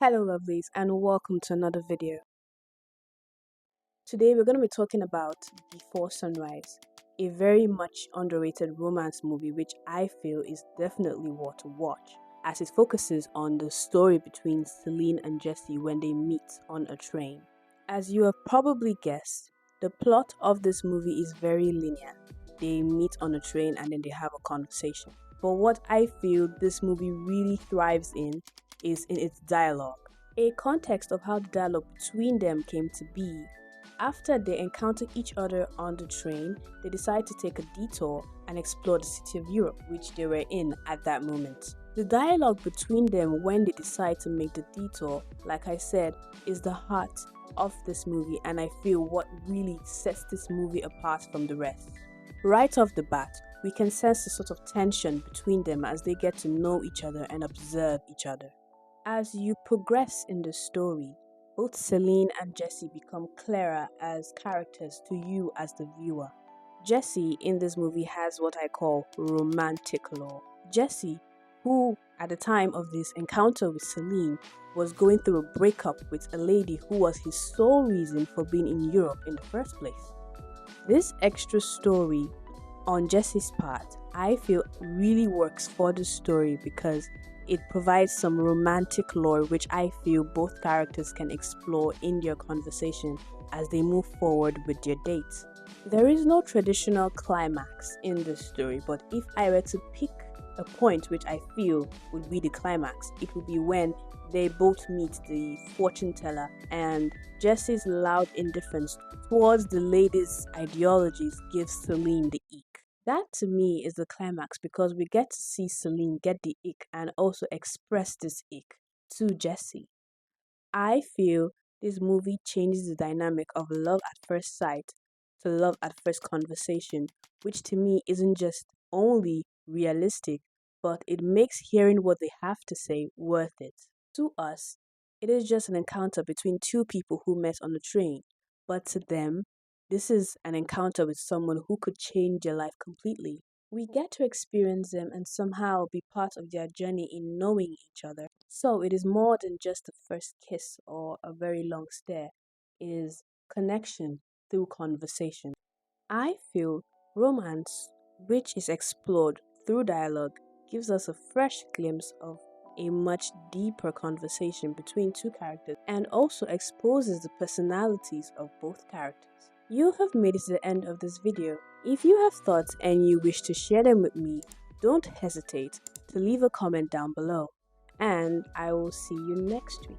Hello lovelies and welcome to another video. Today we're going to be talking about Before Sunrise, a very much underrated romance movie which I feel is definitely worth a watch as it focuses on the story between Celine and Jesse when they meet on a train. As you have probably guessed, the plot of this movie is very linear. They meet on a train and then they have a conversation. But what I feel this movie really thrives in is in its dialogue. A context of how the dialogue between them came to be. After they encounter each other on the train, they decide to take a detour and explore the city of Europe, which they were in at that moment. The dialogue between them when they decide to make the detour, like I said, is the heart of this movie, and I feel what really sets this movie apart from the rest. Right off the bat, we can sense a sort of tension between them as they get to know each other and observe each other. As you progress in the story, both Celine and Jesse become clearer as characters to you as the viewer. Jesse in this movie has what I call romantic lore. Jesse, who at the time of this encounter with Celine was going through a breakup with a lady who was his sole reason for being in Europe in the first place. This extra story on Jesse's part, I feel really works for the story because it provides some romantic lore which I feel both characters can explore in their conversation as they move forward with their dates. There is no traditional climax in this story, but if I were to pick a point which I feel would be the climax, it would be when they both meet the fortune teller and Jesse's loud indifference towards the lady's ideologies gives Celine the ick. That to me is the climax because we get to see Celine get the ick and also express this ick to Jesse. I feel this movie changes the dynamic of love at first sight to love at first conversation, which to me isn't just only realistic, but it makes hearing what they have to say worth it. To us, it is just an encounter between two people who met on a train, but to them, this is an encounter with someone who could change their life completely. We get to experience them and somehow be part of their journey in knowing each other. So it is more than just a first kiss or a very long stare, it is connection through conversation. I feel romance, which is explored through dialogue, gives us a fresh glimpse of a much deeper conversation between two characters and also exposes the personalities of both characters. You have made it to the end of this video. If you have thoughts and you wish to share them with me, don't hesitate to leave a comment down below. And I will see you next week.